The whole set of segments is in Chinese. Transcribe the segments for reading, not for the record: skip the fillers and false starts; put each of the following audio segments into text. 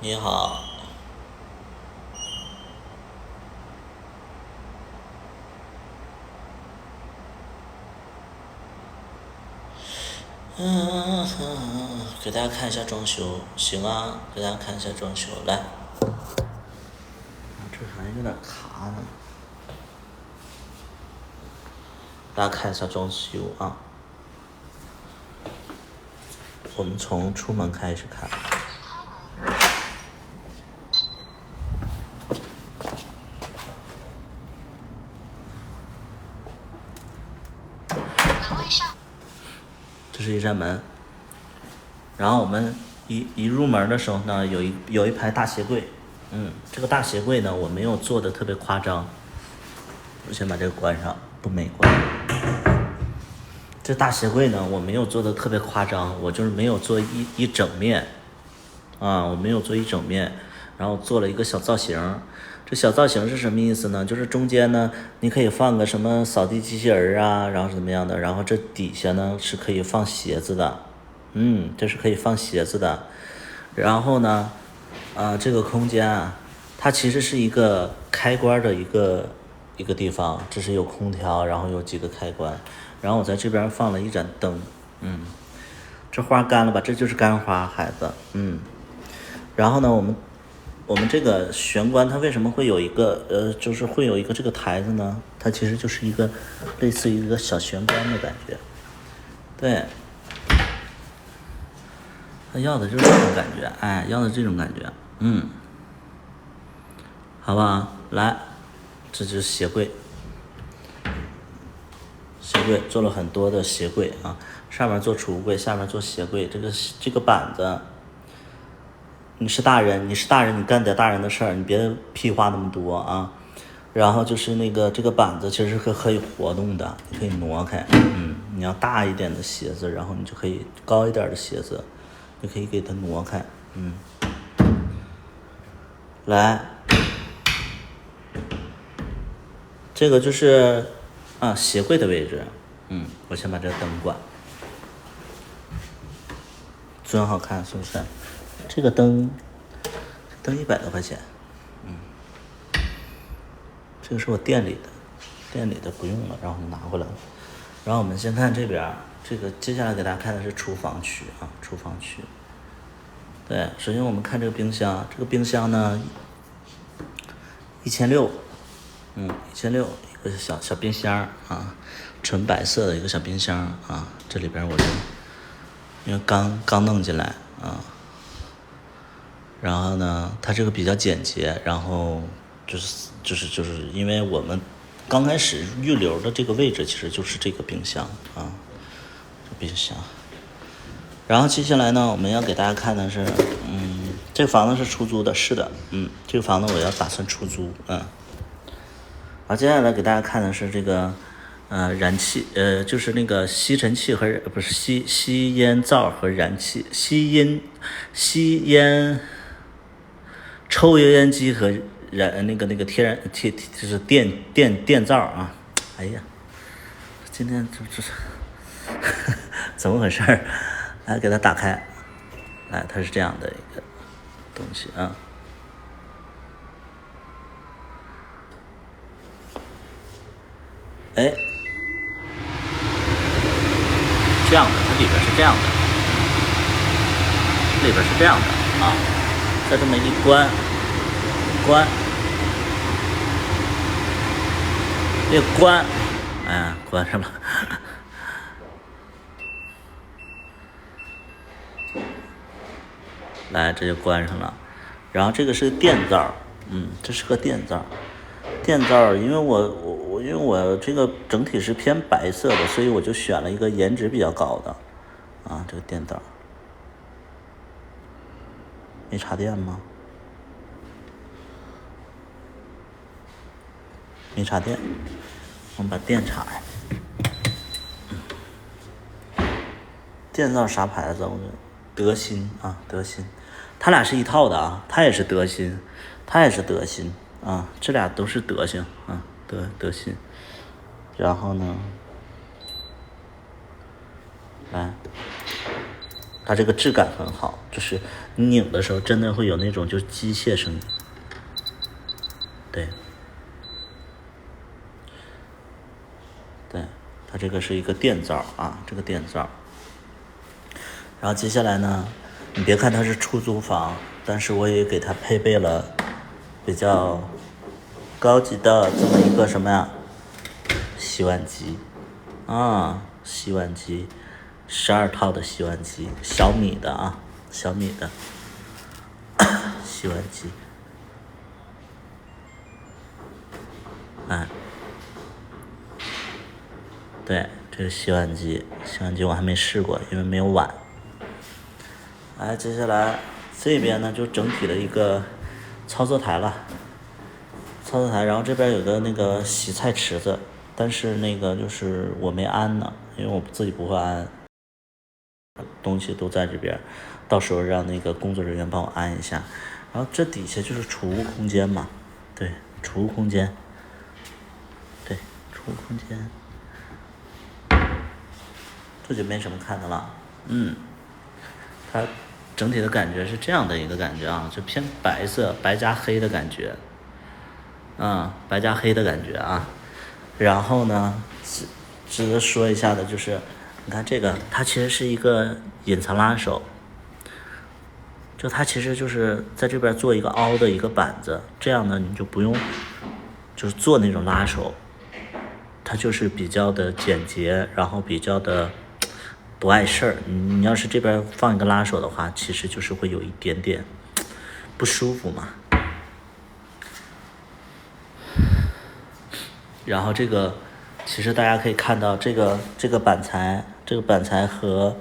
你好。给大家看一下装修，行啊，给大家看一下装修，来。这还有点卡呢，大家看一下装修啊。我们从出门开始看。这是一扇门，然后我们一入门的时候呢，有一排大鞋柜，这个大鞋柜呢，我没有做的特别夸张，我先把这个关上，不美观。这大鞋柜呢，我没有做的特别夸张，我就是没有做一整面，我没有做一整面，然后做了一个小造型。这小造型是什么意思呢？就是中间呢，你可以放个什么扫地机器人啊，然后怎么样的，然后这底下呢是可以放鞋子的，这是可以放鞋子的。然后呢，这个空间啊，它其实是一个开关的一个地方，这是有空调，然后有几个开关，然后我在这边放了一盏灯，这花干了吧？这就是干花，孩子，然后呢，我们这个玄关它为什么会有一个就是会有一个这个台子呢？它其实就是一个类似于一个小玄关的感觉，对，他要的就是这种感觉，要的这种感觉，好吧，来，这就是鞋柜，做了很多的鞋柜啊，上面做储物柜，下面做鞋柜，这个板子。你是大人，你干点大人的事儿，你别屁话那么多啊。然后就是那个这个板子其实是可以活动的，你可以挪开。你要大一点的鞋子，然后你就可以高一点的鞋子，你可以给它挪开。来，这个就是鞋柜的位置。我先把这个灯关，真好看，是不是？这个灯100多块钱，这个是我店里的不用了，然后拿回来了。然后我们先看这边，这个接下来给大家看的是厨房区啊，厨房区。对，首先我们看这个冰箱，这个冰箱呢1600，一个小冰箱啊，纯白色的一个小冰箱啊，这里边我就因为刚弄进来啊。然后呢，它这个比较简洁，然后就是因为我们刚开始预留的这个位置其实就是这个冰箱啊，这冰箱。然后接下来呢，我们要给大家看的是，这个房子是出租的，是的，这个房子我要打算出租，好，接下来给大家看的是这个，燃气，就是那个吸尘器和不是吸烟灶和燃气，吸烟。抽油烟机和那个天然就是电灶啊！哎呀，今天这怎么回事？来给它打开，它是这样的一个东西啊。这样的，它里边是这样的，里边是这样的啊。再这么一关，这关，关上了。来，这就关上了。然后这个是电灶，这是个电灶。电灶，因为我这个整体是偏白色的，所以我就选了一个颜值比较高的这个电灶。没插电吗？没插电，我们把电插上。电灶啥牌子？我觉得德新啊，德新，他俩是一套的啊，他也是德新，这俩都是德行啊，德新。然后呢，来，它这个质感很好，就是你拧的时候真的会有那种就是机械声音。对，对，它这个是一个电灶啊，这个电灶。然后接下来呢，你别看它是出租房，但是我也给它配备了比较高级的这么一个什么呀，洗碗机啊，洗碗机，12套的洗碗机，小米的啊，小米的洗碗机，哎，对，这个洗碗机我还没试过，因为没有碗。哎，接下来这边呢就整体的一个操作台了，然后这边有个那个洗菜池子，但是那个就是我没安呢，因为我自己不会安，东西都在这边，到时候让那个工作人员帮我安一下。然后这底下就是储物空间嘛，对，储物空间，对，储物空间，这就没什么看的了，它整体的感觉是这样的一个感觉啊，就偏白色，白加黑的感觉，白加黑的感觉啊。然后呢，值得说一下的就是，你看这个，它其实是一个隐藏拉手，就它其实就是在这边做一个凹的一个板子，这样呢你就不用就是做那种拉手，它就是比较的简洁，然后比较的不碍事儿。你要是这边放一个拉手的话，其实就是会有一点点不舒服嘛。然后这个其实大家可以看到这个板材和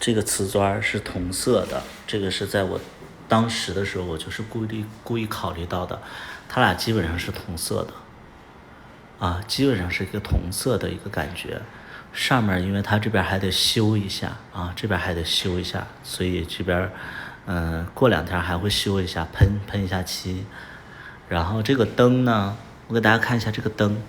这个瓷砖是同色的，这个是在我当时的时候我就是故意考虑到的，它俩基本上是同色的啊，基本上是一个同色的一个感觉。上面因为它这边还得修一下啊，这边还得修一下，所以这边过2天还会修一下，喷一下漆。然后这个灯呢，我给大家看一下这个灯。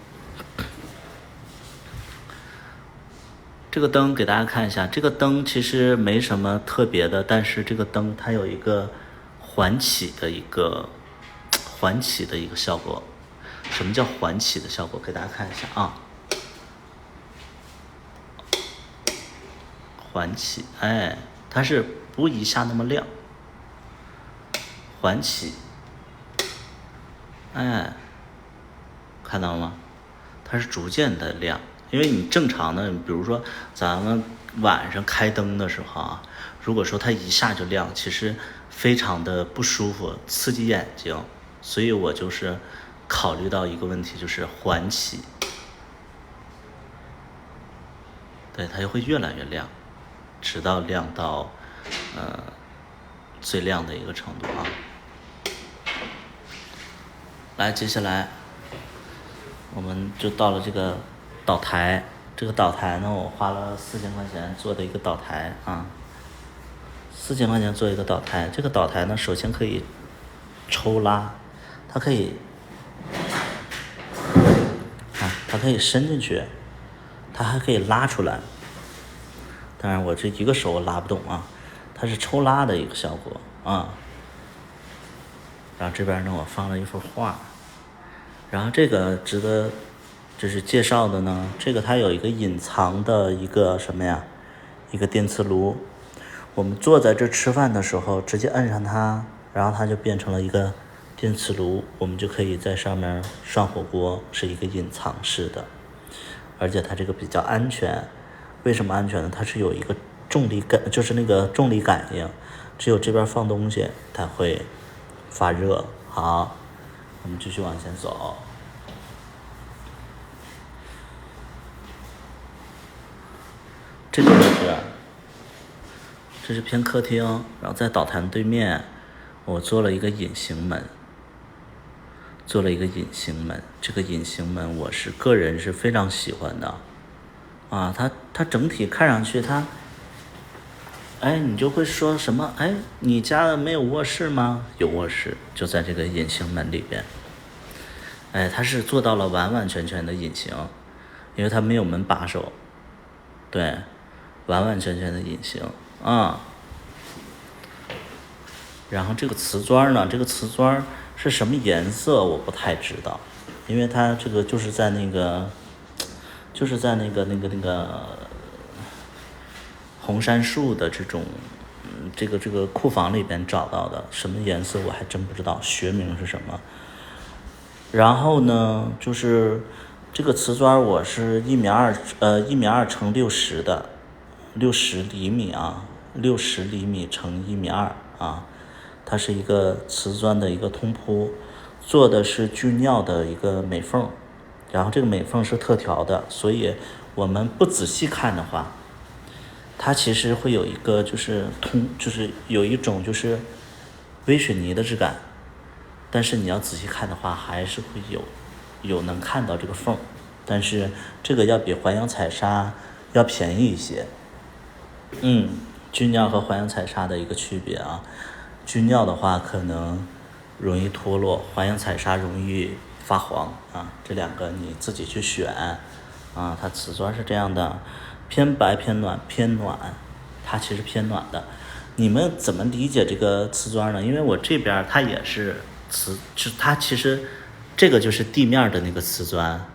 这个灯给大家看一下，这个灯其实没什么特别的，但是这个灯它有一个缓起的一个效果。什么叫缓起的效果？给大家看一下啊。缓起，哎，它是不一下那么亮，缓起，哎，看到了吗？它是逐渐的亮，因为你正常的，比如说咱们晚上开灯的时候啊，如果说它一下就亮，其实非常的不舒服，刺激眼睛，所以我就是考虑到一个问题，就是缓起，对，它就会越来越亮。直到亮到最亮的一个程度啊。来，接下来我们就到了这个岛台。这个岛台呢，我花了4000块钱做的一个岛台啊，4000块钱做一个岛台。这个岛台呢，首先可以抽拉，它可以它可以伸进去，它还可以拉出来。当然我这一个手我拉不动啊，它是抽拉的一个效果啊。然后这边呢我放了一幅画，然后这个值得就是介绍的呢，这个它有一个隐藏的一个什么呀，一个电磁炉。我们坐在这吃饭的时候直接摁上它，然后它就变成了一个电磁炉，我们就可以在上面涮火锅，是一个隐藏式的，而且它这个比较安全。为什么安全呢？它是有一个重力感，就是那个重力感应，只有这边放东西它会发热。好，我们继续往前走。这个位置，这是偏客厅，然后在岛台对面，我做了一个隐形门。这个隐形门我是个人是非常喜欢的。啊，它整体看上去你就会说什么？你家没有卧室吗？有卧室，就在这个隐形门里边。它是做到了完完全全的隐形，因为它没有门把手，对，完完全全的隐形啊。然后这个瓷砖呢，这个瓷砖是什么颜色我不太知道，因为它这个就是在那个红杉树的这种这个库房里边找到的，什么颜色我还真不知道，学名是什么。然后呢，就是这个瓷砖我是1.2米乘60的，60厘米啊，60厘米乘1.2米啊，它是一个瓷砖的一个通铺，做的是锯料的一个美缝。然后这个美缝是特调的，所以我们不仔细看的话，它其实会有一个就是有一种就是微水泥的质感，但是你要仔细看的话，还是会有能看到这个缝，但是这个要比环氧彩砂要便宜一些。锯料和环氧彩砂的一个区别啊，锯料的话可能容易脱落，环氧彩砂容易发黄啊，这两个你自己去选啊。它瓷砖是这样的，偏白偏暖，它其实偏暖的。你们怎么理解这个瓷砖呢？因为我这边它也是它其实这个就是地面的那个瓷砖，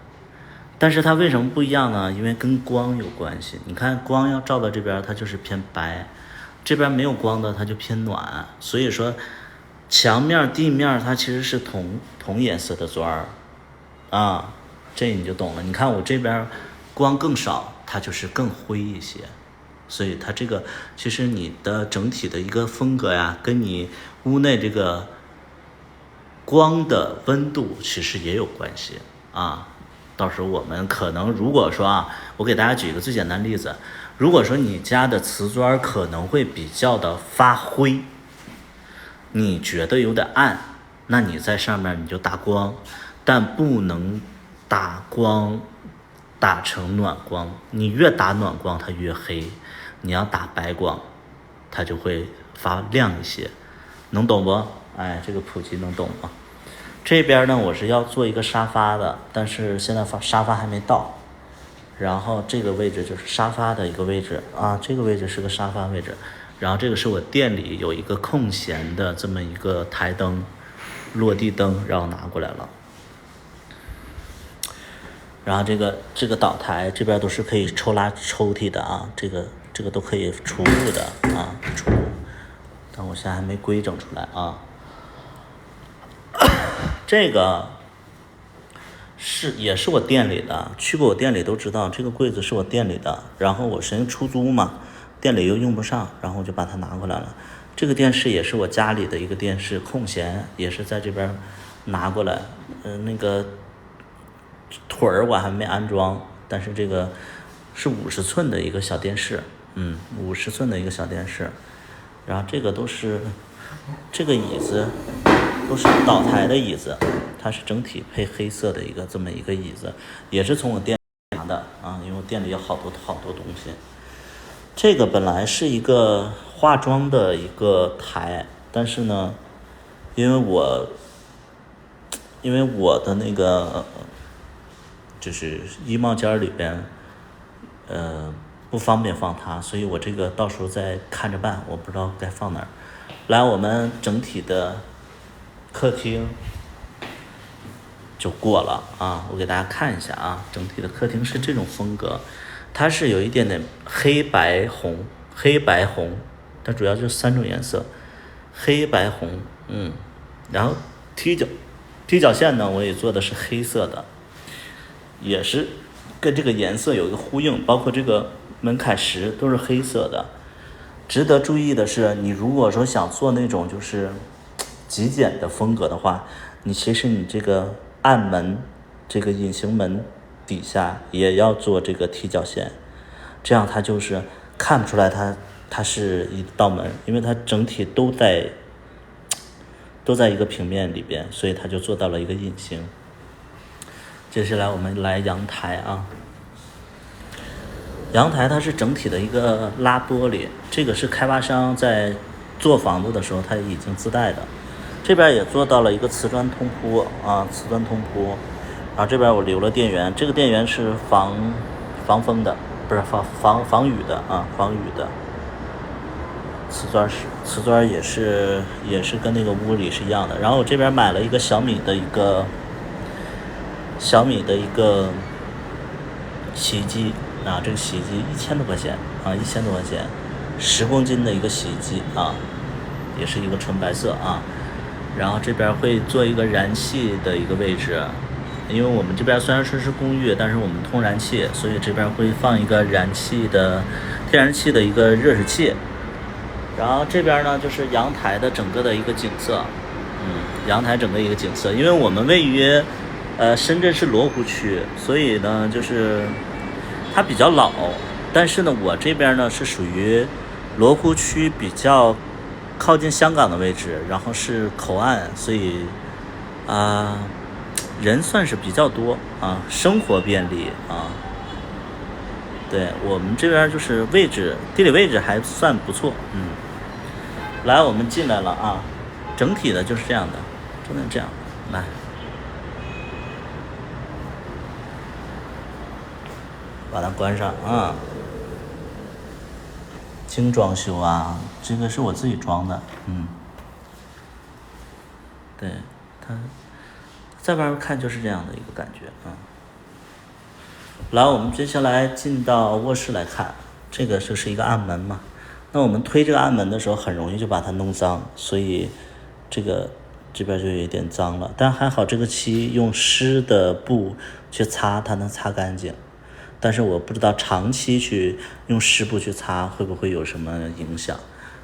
但是它为什么不一样呢？因为跟光有关系。你看光要照到这边，它就是偏白，这边没有光的它就偏暖，所以说墙面地面它其实是同颜色的砖啊，这你就懂了。你看我这边光更少，它就是更灰一些，所以它这个其实你的整体的一个风格呀，跟你屋内这个光的温度其实也有关系啊。到时候我们可能如果说我给大家举一个最简单的例子，如果说你家的瓷砖可能会比较的发灰，你觉得有点暗，那你在上面你就打光，但不能打光打成暖光，你越打暖光它越黑，你要打白光它就会发亮一些，能懂不？哎，这个普及能懂吗？这边呢我是要做一个沙发的，但是现在沙发还没到，然后这个位置就是沙发的一个位置啊，这个位置是个沙发位置，然后这个是我店里有一个空闲的这么一个台灯，落地灯，然后拿过来了。然后这个岛台这边都是可以拉抽屉的啊，这个都可以储物的啊，储物。但我现在还没规整出来啊。这个也是我店里的，去过我店里都知道，这个柜子是我店里的。然后我寻思出租嘛，店里又用不上，然后我就把它拿过来了。这个电视也是我家里的一个电视，空闲也是在这边拿过来。那个腿儿我还没安装，但是这个是50寸的一个小电视，50寸的一个小电视。然后这个都是这个椅子都是岛台的椅子，它是整体配黑色的这么一个椅子，也是从我店里拿的啊，因为我店里有好多东西。这个本来是一个化妆的一个台，但是呢，因为我的那个就是衣帽间里边不方便放它，所以我这个到时候再看着办，我不知道该放哪儿。来，我们整体的客厅就过了啊，我给大家看一下啊，整体的客厅是这种风格，它是有一点点黑白红，它主要就3种颜色，黑白红，然后踢脚线呢，我也做的是黑色的，也是跟这个颜色有一个呼应，包括这个门槛石都是黑色的。值得注意的是，你如果说想做那种就是极简的风格的话，其实你这个暗门，这个隐形门底下也要做这个踢脚线，这样它就是看不出来它是一道门，因为它整体都在一个平面里边，所以它就做到了一个隐形。接下来我们来阳台啊，阳台它是整体的一个拉玻璃，这个是开发商在做房子的时候它已经自带的。这边也做到了一个瓷砖通铺啊，然后这边我留了电源，这个电源是防风的，不是防雨的啊，防雨的。瓷砖也是跟那个屋里是一样的。然后我这边买了一个小米的一个洗衣机啊，这个洗衣机1000多块钱啊，1000多块钱，10公斤的一个洗衣机啊，也是一个纯白色啊。然后这边会做一个燃气的一个位置，因为我们这边虽然说是公寓，但是我们通燃气，所以这边会放一个天然气的一个热水器。然后这边呢就是阳台的整个的一个景色，阳台整个一个景色，因为我们位于深圳市罗湖区，所以呢就是它比较老，但是呢我这边呢是属于罗湖区比较靠近香港的位置，然后是口岸，所以人算是比较多啊，生活便利啊。对，我们这边就是地理位置还算不错，来，我们进来了啊，整体的就是这样的，真的这样，来，把它关上啊。精装修啊，这个是我自己装的，对，它在外面看就是这样的一个感觉啊。来，我们接下来进到卧室来看，这个就是一个暗门嘛。那我们推这个暗门的时候，很容易就把它弄脏，所以这边就有一点脏了。但还好，这个漆用湿的布去擦，它能擦干净。但是我不知道长期去用湿布去擦会不会有什么影响。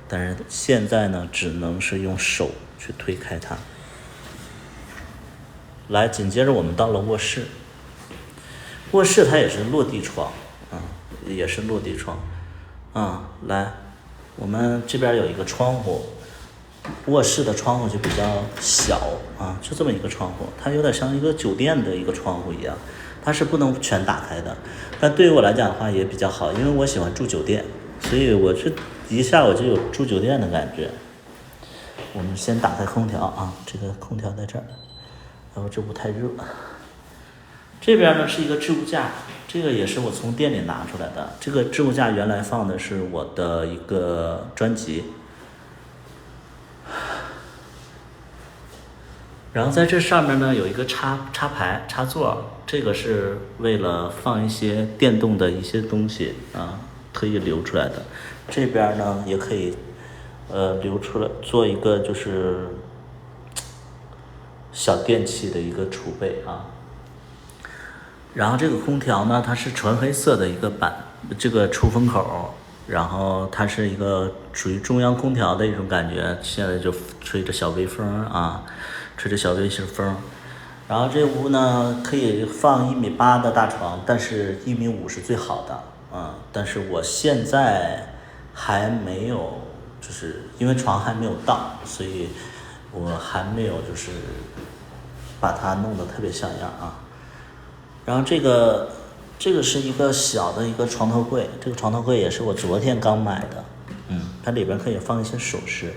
但是现在呢，只能是用手去推开它。来，紧接着我们到了卧室。卧室它也是落地窗，也是落地窗。来，我们这边有一个窗户，卧室的窗户就比较小啊，就这么一个窗户，它有点像一个酒店的一个窗户一样，它是不能全打开的。但对于我来讲的话也比较好，因为我喜欢住酒店，所以我这一下我就有住酒店的感觉。我们先打开空调啊，这个空调在这儿，然后这不太热。这边呢是一个置物架，这个也是我从店里拿出来的。这个置物架原来放的是我的一个专辑，然后在这上面呢有一个插座，这个是为了放一些电动的一些东西啊，特意留出来的。这边呢也可以留出来做一个就是小电器的一个储备啊。然后这个空调呢，它是纯黑色的一个这个出风口，然后它是一个属于中央空调的一种感觉，现在就吹着小微风啊，吹着小微风。然后这屋呢可以放1.8米的大床，但是1.5米是最好的啊。但是我现在还没有，就是因为床还没有到，所以我还没有就是把它弄得特别像样啊。然后这个是一个小的一个床头柜，这个床头柜也是我昨天刚买的，它里边可以放一些首饰。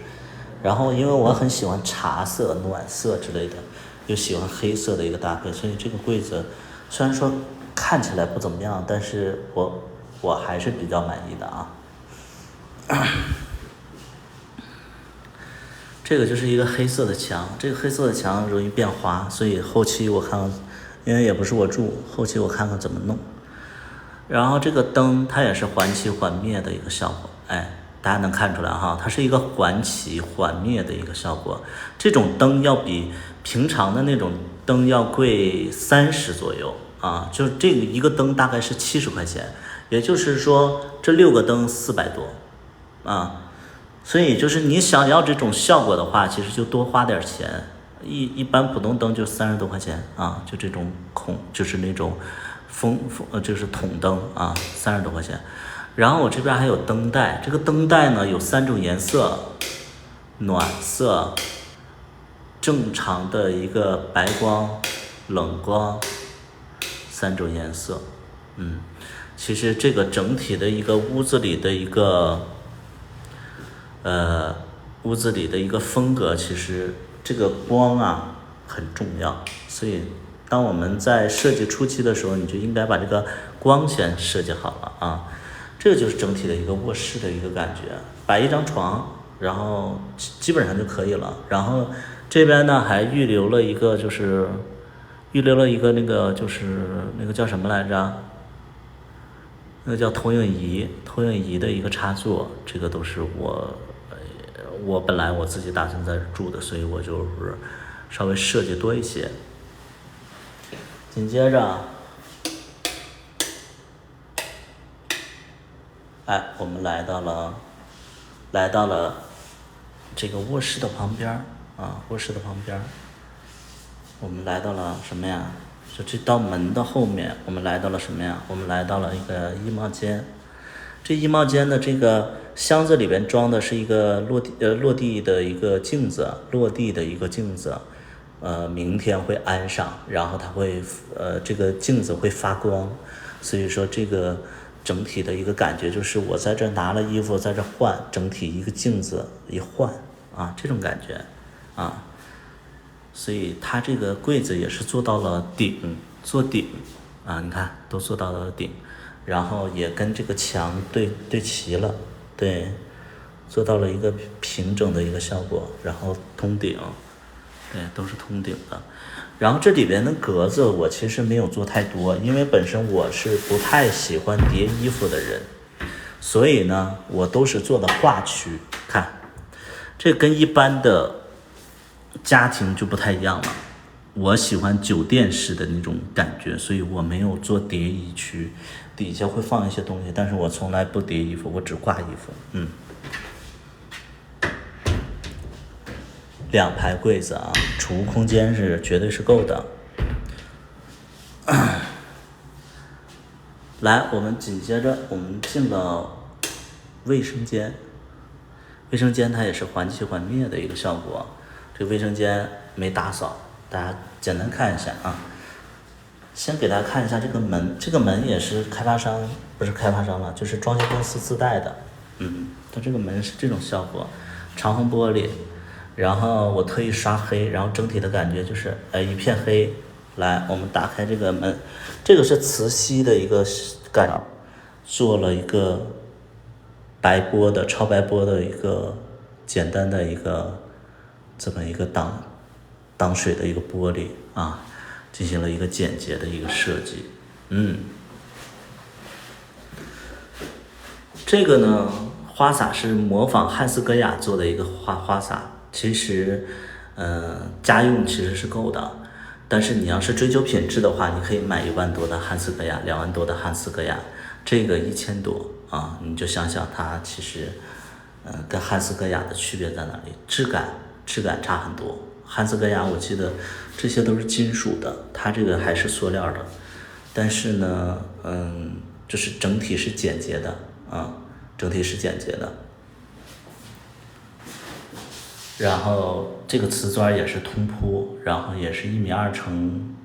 然后因为我很喜欢茶色、暖色之类的，又喜欢黑色的一个搭配，所以这个柜子虽然说看起来不怎么样，但是我还是比较满意的啊。这个就是一个黑色的墙，这个黑色的墙容易变花，所以后期我看看，因为也不是我住，后期我看看怎么弄。然后这个灯它也是缓起缓灭的一个效果，大家能看出来哈，它是一个缓起缓灭的一个效果。这种灯要比平常的那种灯要贵30左右啊，就这个一个灯大概是70块钱，也就是说这6个灯400多啊。所以就是你想要这种效果的话，其实就多花点钱。一般普通灯就30多块钱啊，就这种就是那种就是筒灯啊，30多块钱。然后我这边还有灯带，这个灯带呢有3种颜色，暖色、正常的一个白光、冷光，3种颜色。其实这个整体的一个屋子里的一个风格，其实这个光啊很重要，所以当我们在设计初期的时候，你就应该把这个光先设计好了啊。这个就是整体的一个卧室的一个感觉，摆一张床，然后基本上就可以了。然后这边呢还预留了一个那个就是那个叫什么来着？那个叫投影仪的一个插座，这个都是我本来我自己打算在这住的，所以我就是稍微设计多一些。紧接着我们来到了这个卧室的旁边啊，卧室的旁边我们来到了什么呀？就这道门的后面，我们来到了什么呀？我们来到了一个衣帽间。这衣帽间的这个箱子里边装的是一个落地的一个镜子，明天会安上，然后它会这个镜子会发光，所以说这个整体的一个感觉就是我在这拿了衣服在这换，整体一个镜子一换啊，这种感觉啊。所以它这个柜子也是做到了做顶啊，你看都做到了顶，然后也跟这个墙对齐了，对，做到了一个平整的一个效果，然后通顶，对，都是通顶的。然后这里边的格子我其实没有做太多，因为本身我是不太喜欢叠衣服的人，所以呢我都是做的画区。看这跟一般的家庭就不太一样了，我喜欢酒店式的那种感觉，所以我没有做叠衣区，底下会放一些东西，但是我从来不叠衣服，我只挂衣服。2排柜子啊，储物空间是绝对是够的。来，我们紧接着我们进了卫生间，卫生间它也是缓起缓灭的一个效果。这个卫生间没打扫，大家简单看一下啊。先给大家看一下这个门，这个门也是开发商，不是开发商了，就是装修公司自带的。它这个门是这种效果，长虹玻璃，然后我特意刷黑，然后整体的感觉就是一片黑。来，我们打开这个门，这个是磁吸的一个干扰，做了一个白玻的超白玻的一个简单的一个这么一个挡水的一个玻璃啊，进行了一个简洁的一个设计。这个呢，花洒是模仿汉斯格雅做的一个花洒，其实家用其实是够的。但是你要是追求品质的话，你可以买1万多的汉斯格雅，2万多的汉斯格雅，这个1000多啊，你就想想它其实，跟汉斯格雅的区别在哪里？质感差很多。汉斯格雅我记得这些都是金属的，它这个还是塑料的，但是呢，就是整体是简洁的啊，整体是简洁的。然后这个瓷砖也是通铺，然后也是1.2乘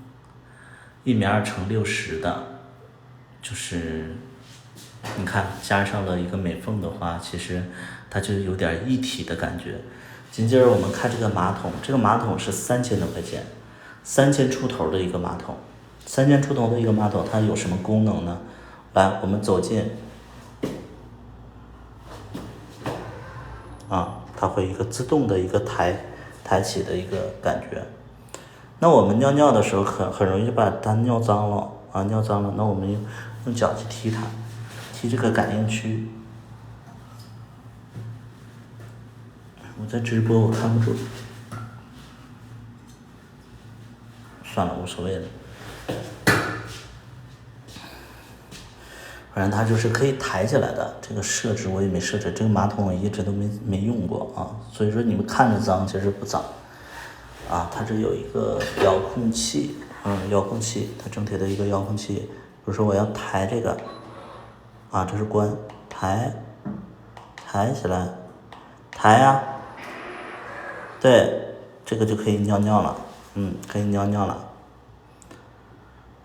60的，就是你看加上了一个美缝的话，其实它就有点一体的感觉。紧接着我们看这个马桶，这个马桶是3000多块钱，3000出头的一个马桶，3000出头的一个马桶，它有什么功能呢？来，我们走进它会一个自动的一个抬起的一个感觉。那我们尿的时候很容易把它尿脏了，那我们用脚去踢它，踢这个感应区。我在直播我看不住，算了，无所谓了。反正它就是可以抬起来的，这个设置我也没设置，这个马桶我一直都没用过啊，所以说你们看着脏，其实不脏啊。它这有一个遥控器，它整体的一个遥控器，比如说我要抬这个啊，这是关，抬起来，抬呀，对，这个就可以尿了，可以尿了。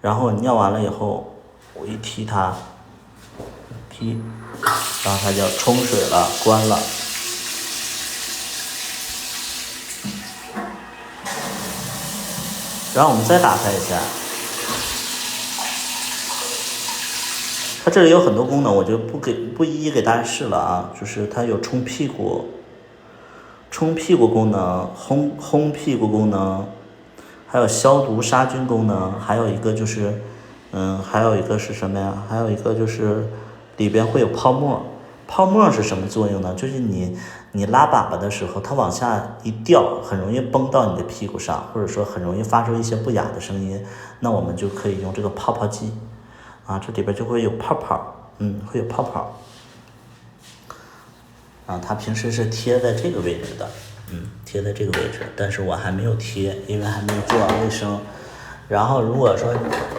然后尿完了以后，我一踢它。然后它就冲水了，关了。然后我们再打开一下，它这里有很多功能，我就不一一给大家试了啊。就是它有冲屁股功能，烘屁股功能，还有消毒杀菌功能，还有一个就是，还有一个是什么呀？还有一个就是里边会有泡沫是什么作用呢？就是你拉粑粑的时候，它往下一掉，很容易崩到你的屁股上，或者说很容易发出一些不雅的声音，那我们就可以用这个泡泡机啊，这里边就会有泡泡，会有泡泡啊。它平时是贴在这个位置的，贴在这个位置，但是我还没有贴，因为还没有做完卫生。然后如果说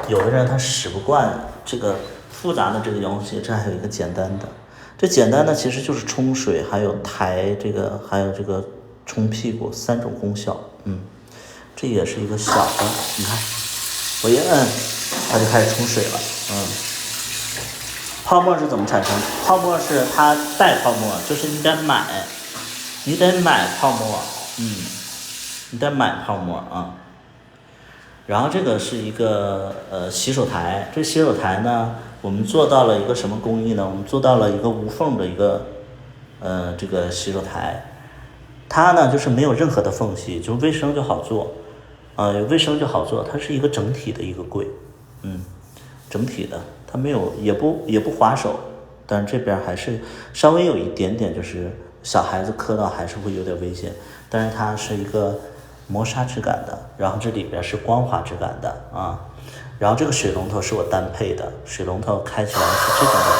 有的人他使不惯这个复杂的这个遥控器，这还有一个简单的，这简单的其实就是冲水，还有抬这个，还有这个冲屁股3种功效。这也是一个小的，你看我一摁它就开始冲水了。泡沫是怎么产生的？泡沫是它带泡沫，就是你得买泡沫，你得买泡沫啊。然后这个是一个洗手台，这洗手台呢，我们做到了一个什么工艺呢？我们做到了一个无缝的一个这个洗手台，它呢就是没有任何的缝隙，就卫生就好做，卫生就好做，它是一个整体的一个柜，整体的，它没有也不划手，但是这边还是稍微有一点点，就是小孩子磕到还是会有点危险，但是它是一个磨砂质感的，然后这里边是光滑质感的啊。然后这个水龙头是我单配的，水龙头开起来是这种的，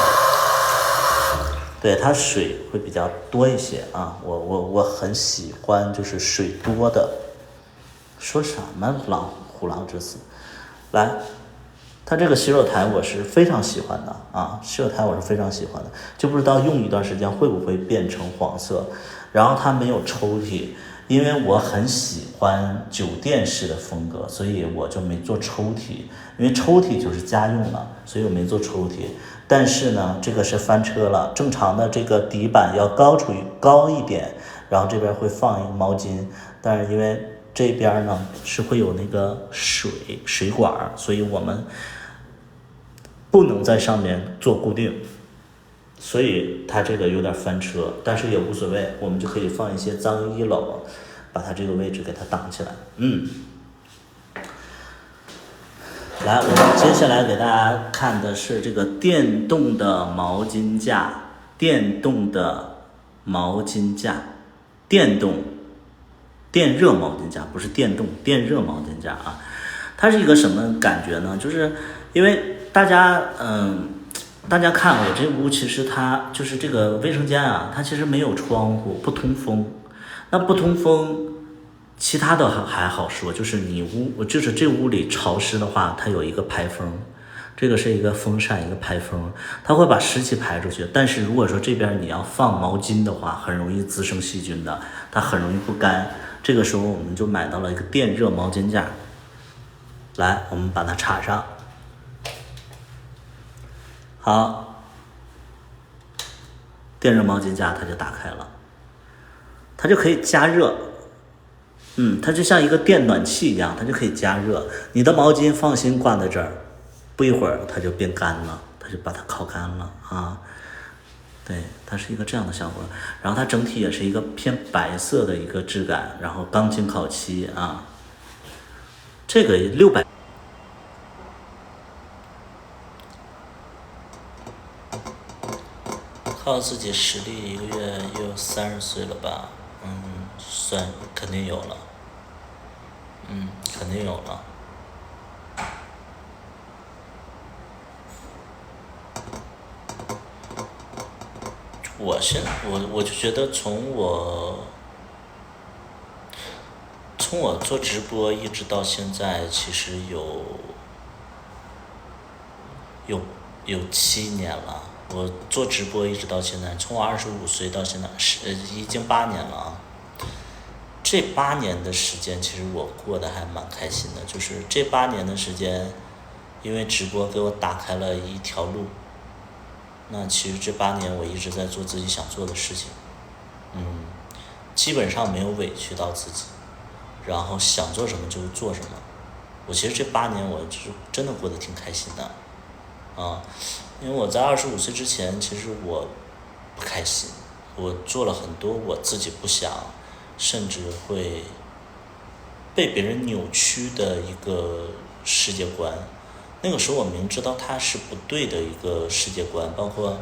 对，它水会比较多一些啊。我很喜欢就是水多的。说什么虎狼之词？来，它这个洗手台我是非常喜欢的啊，洗手台我是非常喜欢的，就不知道用一段时间会不会变成黄色。然后它没有抽屉，因为我很喜欢酒店式的风格，所以我就没做抽屉，因为抽屉就是家用了，所以我没做抽屉。但是呢，这个是翻车了，正常的这个底板要高一点，然后这边会放一个毛巾，但是因为这边呢是会有那个水管，所以我们不能在上面做固定，所以它这个有点翻车，但是也无所谓，我们就可以放一些脏衣篓，把它这个位置给它挡起来。来，我们接下来给大家看的是这个电动的毛巾架，电热毛巾架，不是电动，电热毛巾架啊。它是一个什么感觉呢？就是因为大家看我这屋，其实它就是这个卫生间啊，它其实没有窗户，不通风。那不通风，其他的还好说，就是就是这屋里潮湿的话，它有一个排风，这个是一个风扇，一个排风，它会把湿气排出去。但是如果说这边你要放毛巾的话，很容易滋生细菌的，它很容易不干。这个时候我们就买到了一个电热毛巾架，来，我们把它插上。好，电热毛巾架它就打开了，它就可以加热。它就像一个电暖气一样，它就可以加热。你的毛巾放心挂在这儿，不一会儿它就变干了，它就把它烤干了啊。对，它是一个这样的效果。然后它整体也是一个偏白色的一个质感，然后钢筋烤漆啊。这个600。靠自己实力，一个月有30岁了吧？算肯定有了。肯定有了。我就觉得从我做直播一直到现在，其实有7年了。我做直播一直到现在，从我25岁到现在已经8年了啊。这8年的时间，其实我过得还蛮开心的。就是这8年的时间，因为直播给我打开了一条路。那其实这8年我一直在做自己想做的事情，基本上没有委屈到自己，然后想做什么就做什么。我其实这8年我就是真的过得挺开心的，因为我在25岁之前，其实我不开心，我做了很多我自己不想，甚至会被别人扭曲的一个世界观。那个时候我明知道它是不对的一个世界观，包括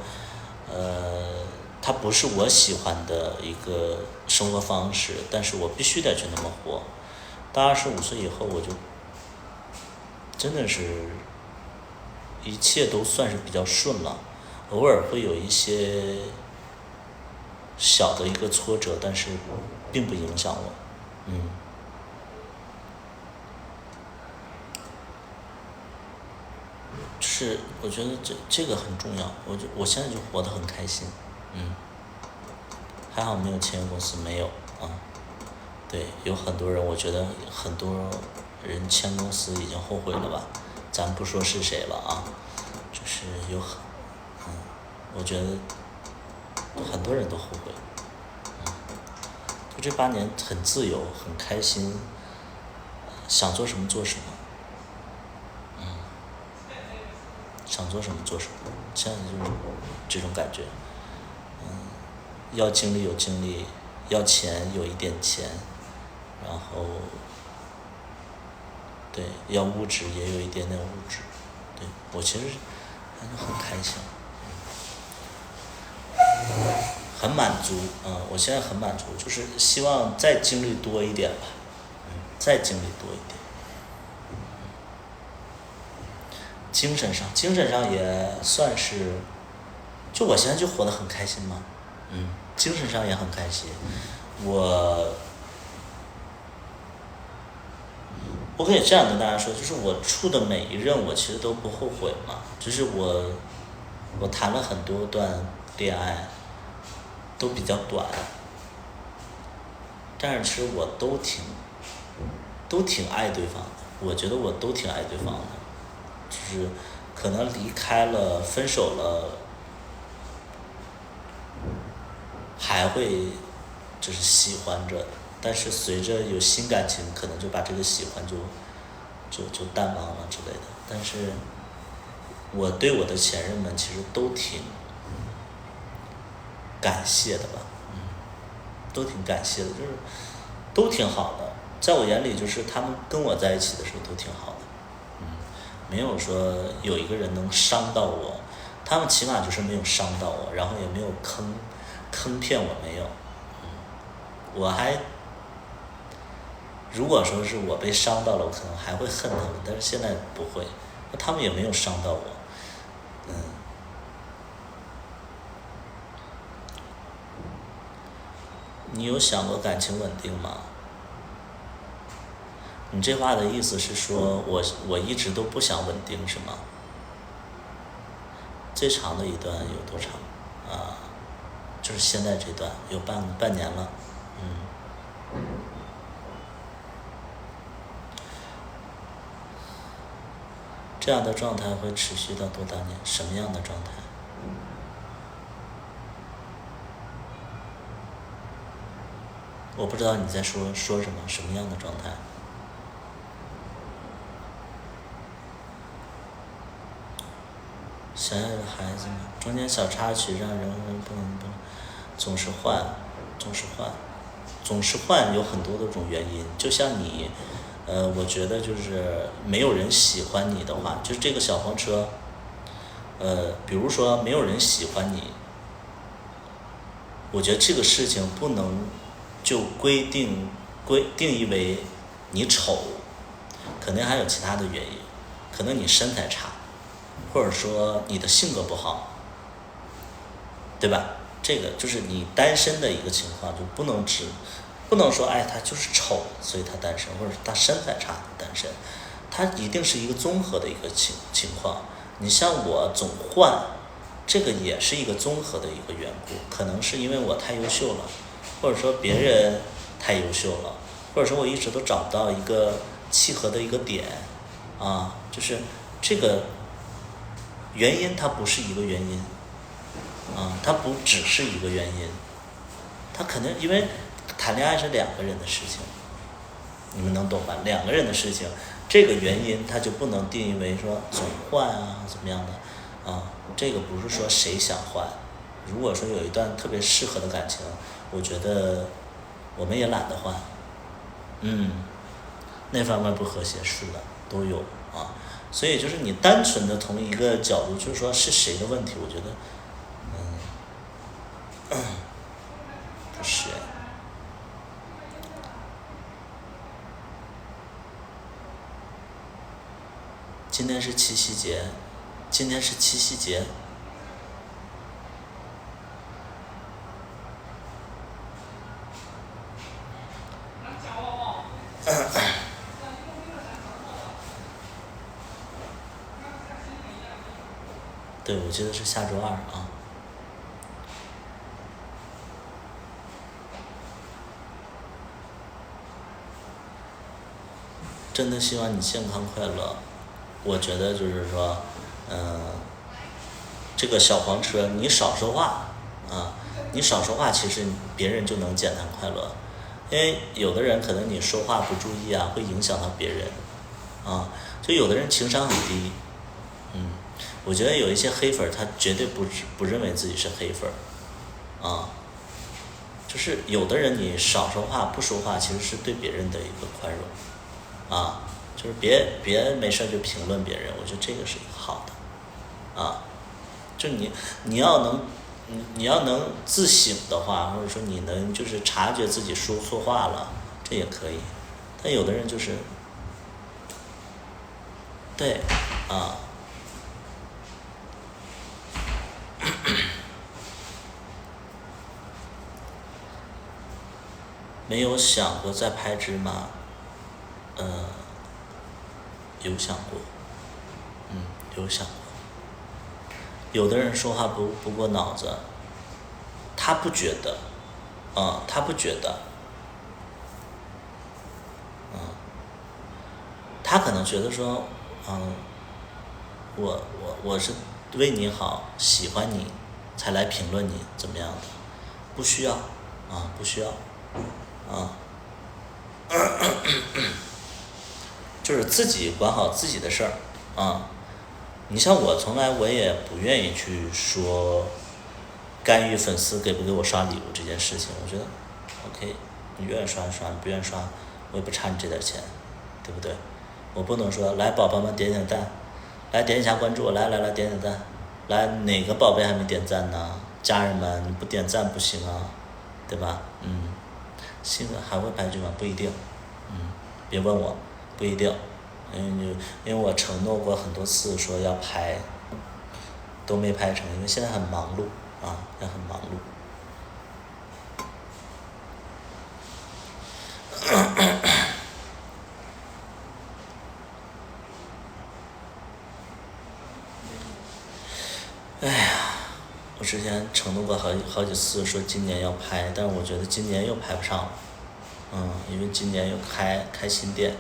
它不是我喜欢的一个生活方式，但是我必须得去那么活。到25岁以后，我就真的是一切都算是比较顺了，偶尔会有一些小的一个挫折，但是并不影响我。就是我觉得这个很重要，我现在就活得很开心。还好没有签约公司，没有啊。对，有很多人，我觉得很多人签公司已经后悔了吧，咱不说是谁了啊，就是我觉得很多人都后悔。就这8年很自由，很开心，想做什么做什么。想做什么做什么，现在就是这种感觉。要精力有精力，要钱有一点钱，然后对，要物质也有一点点物质。对，我其实还是很开心，很满足。我现在很满足，就是希望再经历多一点吧，再经历多一点。精神上也算是，就我现在就活得很开心嘛，精神上也很开心。我可以这样跟大家说，就是我处的每一任，我其实都不后悔嘛。就是我谈了很多段恋爱，都比较短，但是其实我都挺爱对方的。我觉得我都挺爱对方的，就是可能离开了、分手了，还会就是喜欢着，但是随着有新感情，可能就把这个喜欢就淡忘了之类的。但是我对我的前任们其实都挺感谢的吧，都挺感谢的，就是都挺好的。在我眼里，就是他们跟我在一起的时候都挺好的，没有说有一个人能伤到我，他们起码就是没有伤到我，然后也没有坑骗我，没有，我还如果说是我被伤到了，我可能还会恨他们，但是现在不会，他们也没有伤到我，你有想过感情稳定吗？你这话的意思是说我一直都不想稳定是吗？最长的一段有多长？就是现在这段有半年了，这样的状态会持续到多大年？什么样的状态？我不知道你在说什么，什么样的状态？想要有孩子吗？中间小插曲让人不能总是换，有很多的种原因。就像你，我觉得就是没有人喜欢你的话，就是这个小黄车，比如说没有人喜欢你，我觉得这个事情不能就定义为你丑，可能还有其他的原因，可能你身材差，或者说你的性格不好，对吧？这个就是你单身的一个情况，就不能说他就是丑，所以他单身，或者是他身材差单身，他一定是一个综合的一个情况。你像我总换，这个也是一个综合的一个缘故，可能是因为我太优秀了，或者说别人太优秀了，或者说我一直都找不到一个契合的一个点，就是这个原因它不是一个原因，它不只是一个原因，它肯定因为谈恋爱是两个人的事情，你们能懂吧？两个人的事情，这个原因它就不能定义为说总换怎么样的这个不是说谁想换。如果说有一段特别适合的感情，我觉得我们也懒得换，那方面不和谐是的都有所以就是你单纯的从一个角度就是说是谁的问题，我觉得不是。今天是七夕节，对，我记得是下周2真的希望你健康快乐。我觉得就是说，这个小黄车你少说话你少说话，其实别人就能简单快乐。因为有的人可能你说话不注意会影响到别人就有的人情商很低，我觉得有一些黑粉他绝对不认为自己是黑粉就是有的人你少说话不说话，其实是对别人的一个宽容就是别没事就评论别人，我觉得这个是好的就你要能自省的话，或者说你能就是察觉自己说错话了，这也可以。但有的人就是对没有想过再拍芝麻有想过，有想过。有的人说话不过脑子，他不觉得，他不觉得，他可能觉得说，我是为你好，喜欢你，才来评论你怎么样的，不需要，不需要，就是自己管好自己的事儿，你像我从来我也不愿意去说干预粉丝给不给我刷礼物这件事情，我觉得 OK， 你愿意刷刷，你不愿意刷，我也不差你这点钱，对不对？我不能说来宝宝们点点赞，来点一下关注，来点点赞，来哪个宝贝还没点赞呢？家人们你不点赞不行啊，对吧？新的还会拍剧吗？不一定，别问我，不一定，因为我承诺过很多次说要拍，都没拍成，因为现在很忙碌也很忙碌。哎呀，我之前承诺过好几次说今年要拍，但是我觉得今年又拍不上了，因为今年又开新店，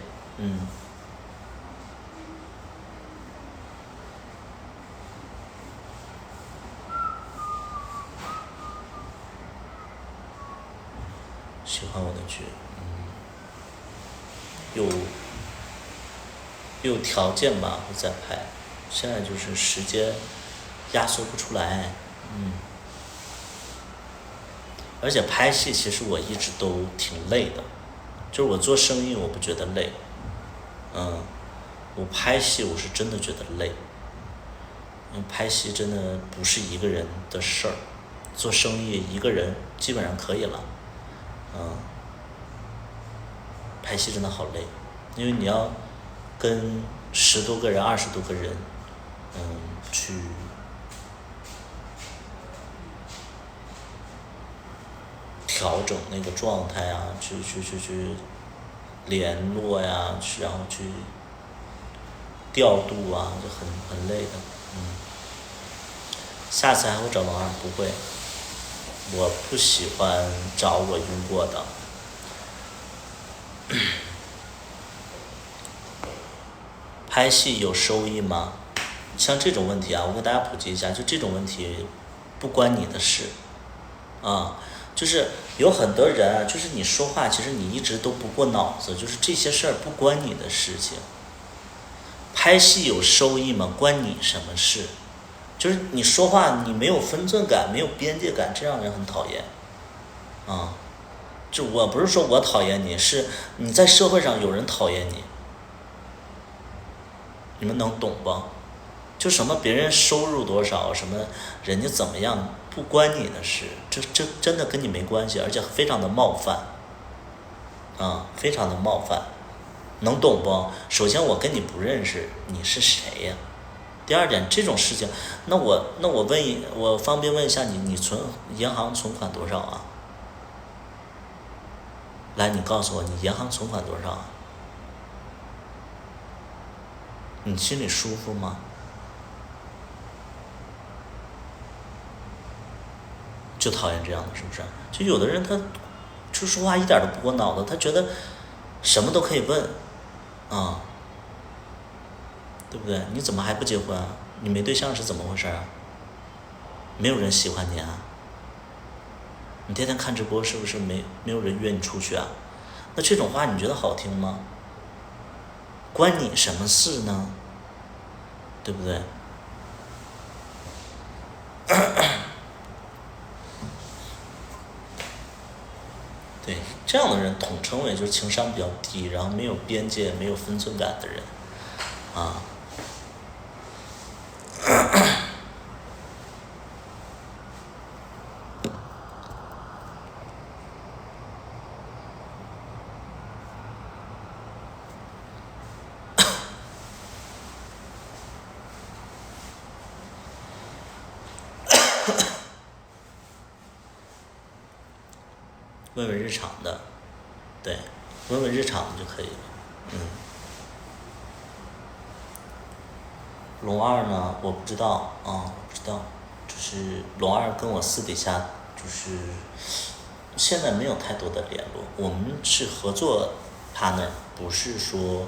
喜欢我的剧，有条件吧会再拍，现在就是时间压缩不出来，而且拍戏其实我一直都挺累的，就是我做生意我不觉得累，我拍戏我是真的觉得累，因为拍戏真的不是一个人的事儿，做生意一个人基本上可以了，拍戏真的好累，因为你要跟10多个人、20多个人，去调整那个状态啊，去联络呀，然后去调度啊，就很累的，下次还会找王二？不会，我不喜欢找我用过的。拍戏有收益吗？像这种问题啊，我给大家普及一下，就这种问题不关你的事，就是有很多人啊，就是你说话其实你一直都不过脑子，就是这些事儿不关你的事情。拍戏有收益吗？关你什么事？就是你说话你没有分寸感，没有边界感，这让人很讨厌，就我不是说我讨厌你，是你在社会上有人讨厌你，你们能懂不？就什么别人收入多少，什么人家怎么样，不关你的事，这真的跟你没关系，而且非常的冒犯，非常的冒犯，能懂不？首先我跟你不认识，你是谁呀？第二点，这种事情，那我方便问一下你银行存款多少啊？来，你告诉我，你银行存款多少啊？你心里舒服吗？就讨厌这样的，是不是？就有的人他就说话一点都不过脑子，他觉得什么都可以问，对不对？你怎么还不结婚啊？你没对象是怎么回事啊？没有人喜欢你啊？你天天看直播是不是没有人约你出去啊？那这种话你觉得好听吗？关你什么事呢？对不对？对，这样的人统称为就是情商比较低，然后没有边界、没有分寸感的人，问问日常的，对，问问日常的就可以了，龙二呢，我不知道啊，不知道，就是龙二跟我私底下就是现在没有太多的联络，我们是合作 partner，不是说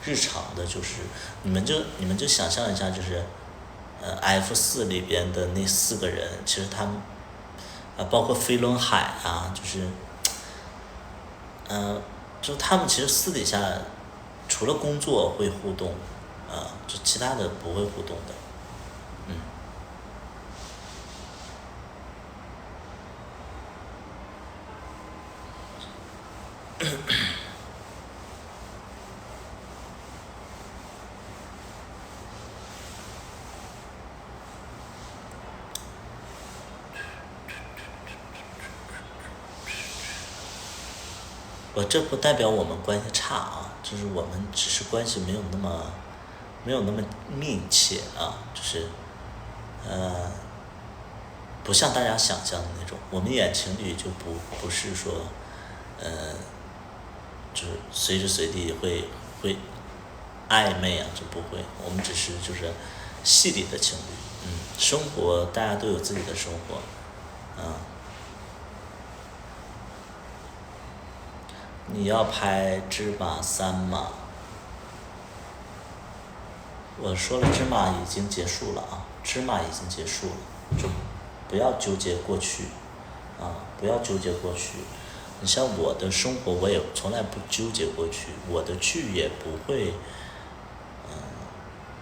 日常的，就是你们就想象一下，就是F4里边的那4个人，其实他们包括飞轮海啊，就是就他们其实私底下除了工作会互动，就其他的不会互动的，嗯。这不代表我们关系差啊，就是我们只是关系没有那么密切啊，就是不像大家想象的那种，我们演情侣就不是说就是随时随地会暧昧啊，就不会，我们只是就是戏里的情侣，生活大家都有自己的生活，你要拍芝麻3吗？我说了，芝麻已经结束了啊，芝麻已经结束了，就不要纠结过去，不要纠结过去。你像我的生活，我也从来不纠结过去，我的剧也不会，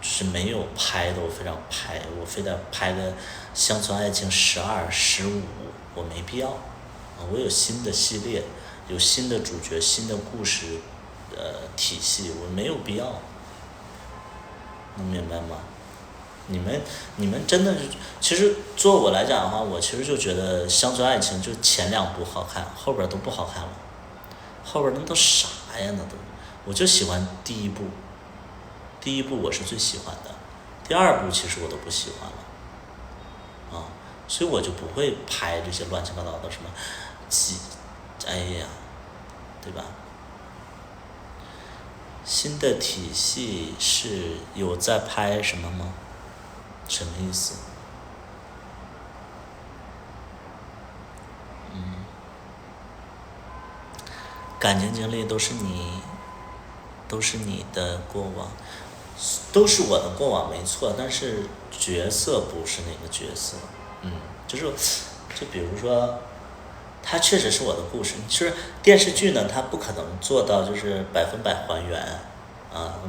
是没有拍的，我非常拍，我非得拍个乡村爱情12、15，我没必要，我有新的系列，有新的主角，新的故事，体系，我没有必要。能明白吗？你们真的是，其实做我来讲的话，我其实就觉得《乡村爱情》就前2部好看，后边都不好看了，后边那都啥呀？那都，我就喜欢第一部，第一部我是最喜欢的，第2部其实我都不喜欢了，所以我就不会拍这些乱七八糟的什么哎呀，对吧？新的体系是有在拍什么吗？什么意思？感情经历都是你的过往，都是我的过往没错，但是角色不是那个角色，就比如说，它确实是我的故事。其实电视剧呢，它不可能做到就是100%还原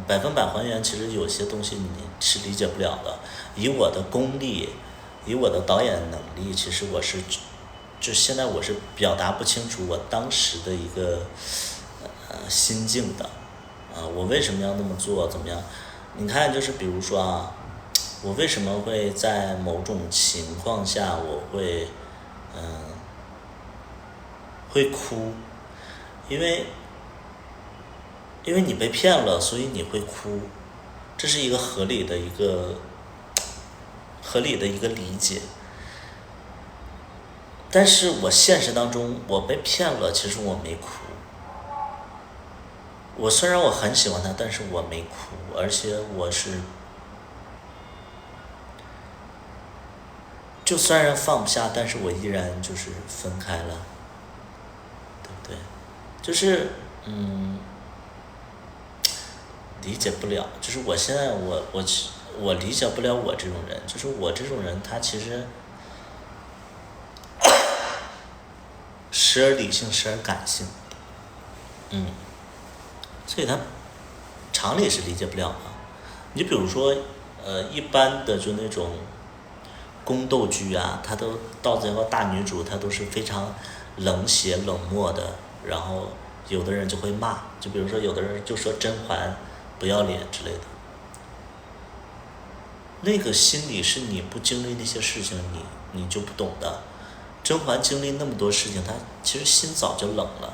，100%还原，其实有些东西你是理解不了的。以我的功力，以我的导演能力，其实就现在我是表达不清楚我当时的一个心境的，我为什么要那么做，怎么样？你看，就是比如说啊，我为什么会在某种情况下我会哭，因为你被骗了，所以你会哭，这是一个合理的一个理解。但是我现实当中我被骗了，其实我没哭。我虽然我很喜欢他，但是我没哭，而且就虽然放不下，但是我依然就是分开了，对不对？就是理解不了，就是我现在我理解不了我这种人，就是我这种人他其实时而理性，时而感性，所以他常理是理解不了的。你比如说，一般的就那种宫斗剧啊，他都到最后大女主她都是非常冷血冷漠的，然后有的人就会骂，就比如说有的人就说甄嬛不要脸之类的，那个心理是你不经历那些事情你就不懂的。甄嬛经历那么多事情，她其实心早就冷了，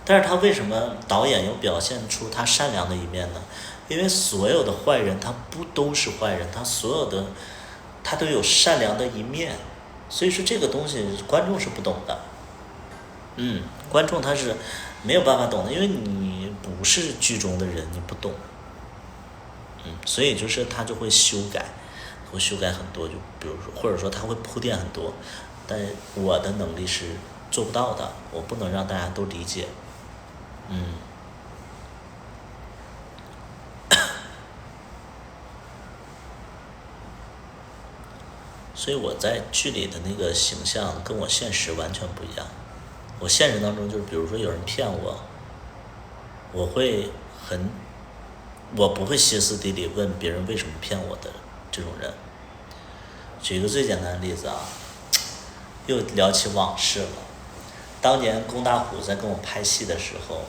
但是她为什么导演又表现出她善良的一面呢？因为所有的坏人他不都是坏人，他都有善良的一面，所以说这个东西观众是不懂的，观众他是没有办法懂的，因为你不是剧中的人，你不懂，所以就是他就会修改，会修改很多，就比如说或者说他会铺垫很多，但我的能力是做不到的，我不能让大家都理解，所以我在剧里的那个形象跟我现实完全不一样。我现实当中就是，比如说有人骗我，我不会歇斯底里问别人为什么骗我的这种人。举一个最简单的例子啊，又聊起往事了。当年龚大虎在跟我拍戏的时候，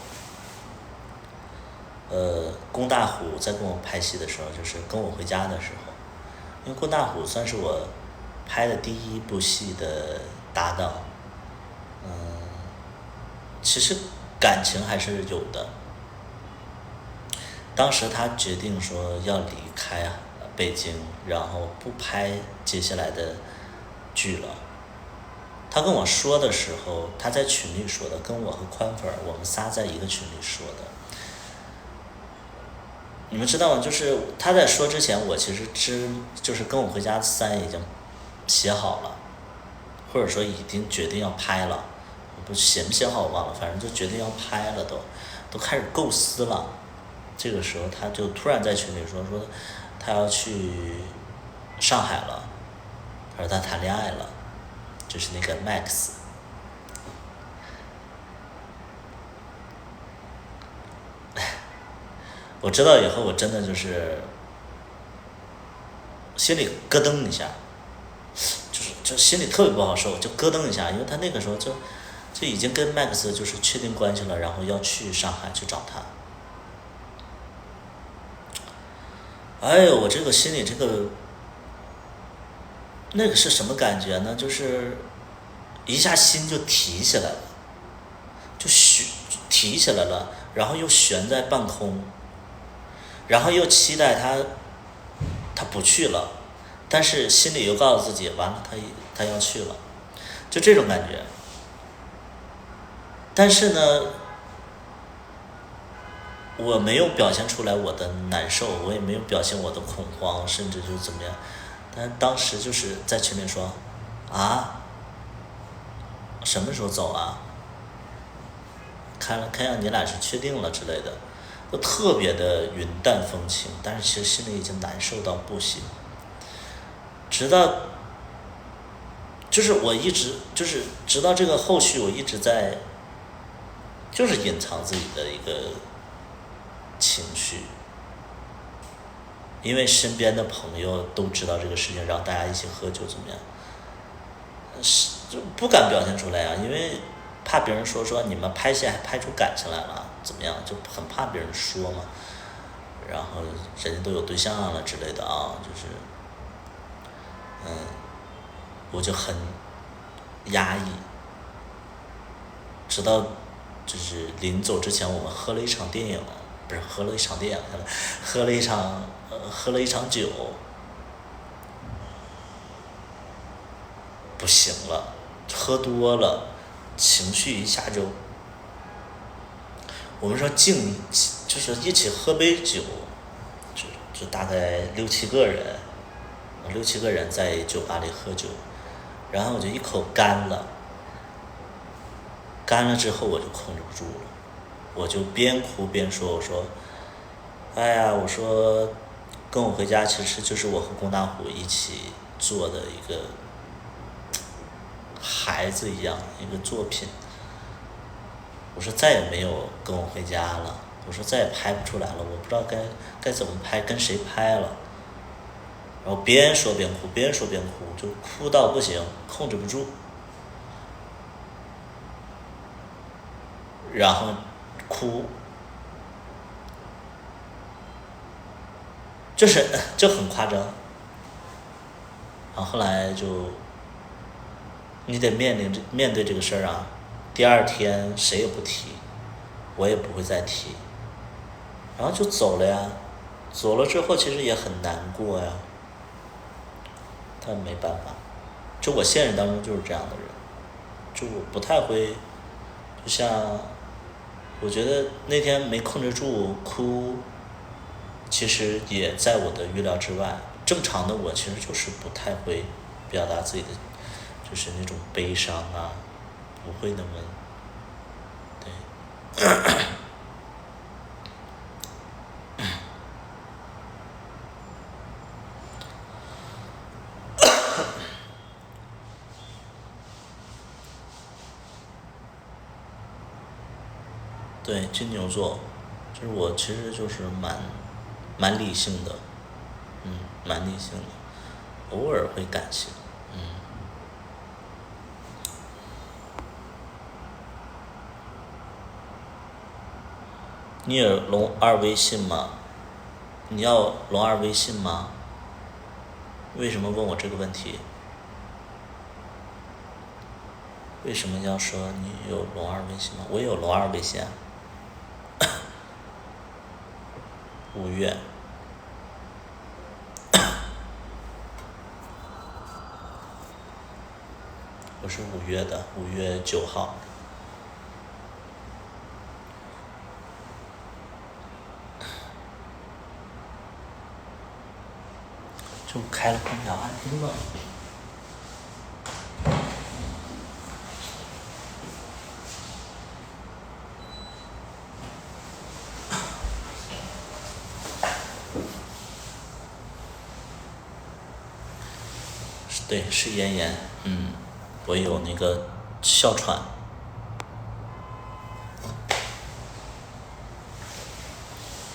就是跟我回家的时候，因为龚大虎算是我拍的第一部戏的搭档，其实感情还是有的。当时他决定说要离开北京，然后不拍接下来的剧了。他跟我说的时候，他在群里说的，跟我和宽粉我们仨在一个群里说的。你们知道吗？就是他在说之前，我其实就是跟我回家3已经写好了，或者说已经决定要拍了。不写没写好我忘了，反正就决定要拍了，都开始构思了。这个时候他就突然在群里说他要去上海了，他说他谈恋爱了，就是那个 Max。我知道以后我真的就是心里咯噔一下，就心里特别不好受，就咯噔一下，因为他那个时候就已经跟 Max 就是确定关系了，然后要去上海去找他。哎呦，我这个心里那个是什么感觉呢？就是一下心就提起来了，就提起来了，然后又悬在半空，然后又期待他不去了，但是心里又告诉自己，完了他要去了，就这种感觉。但是呢，我没有表现出来我的难受，我也没有表现我的恐慌，甚至就怎么样。但当时就是在群里说，什么时候走啊？看样你俩是确定了之类的，都特别的云淡风轻，但是其实心里已经难受到不行。直到就是我一直就是直到这个后续，我一直在就是隐藏自己的一个情绪，因为身边的朋友都知道这个事情，然后大家一起喝酒怎么样，就不敢表现出来啊，因为怕别人说你们拍戏还拍出感情来了，怎么样，就很怕别人说嘛。然后人家都有对象了之类的啊，就是我就很压抑，直到就是临走之前，我们喝了一场电影，不是喝了一场电影，喝了一场酒，不行了，喝多了，情绪一下我们说就是一起喝杯酒，就大概6、7个人在酒吧里喝酒，然后我就一口干了之后我就控制不住了，我就边哭边说，我说哎呀，我说跟我回家其实就是我和龚大虎一起做的一个孩子一样一个作品，我说再也没有跟我回家了，我说再也拍不出来了，我不知道该怎么拍，跟谁拍了。然后边说边哭，就哭到不行，控制不住，然后哭，就很夸张。然后后来你得面对这个事儿啊，第2天谁也不提，我也不会再提，然后就走了呀。走了之后其实也很难过呀，但没办法，就我现实当中就是这样的人，就我不太会，就像我觉得那天没控制住哭，其实也在我的预料之外。正常的我其实就是不太会表达自己的，就是那种悲伤啊，不会那么，对。对，金牛座，就是我其实就是蛮理性的，蛮理性的，偶尔会感性，嗯。你有龙二微信吗？你要龙二微信吗？为什么问我这个问题？为什么要说你有龙二微信吗？我有龙二微信啊。5月。我是5月的，5月9号。就开了空调，还挺冷。对，是咽炎，我有那个哮喘。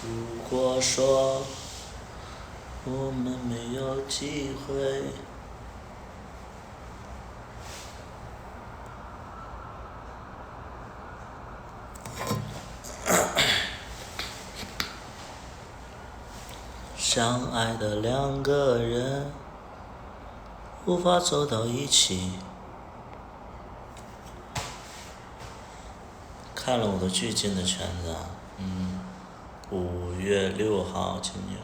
如果说我们没有机会，相爱的两个人无法走到一起。看了我的巨鲸的圈子啊，5月6号金牛，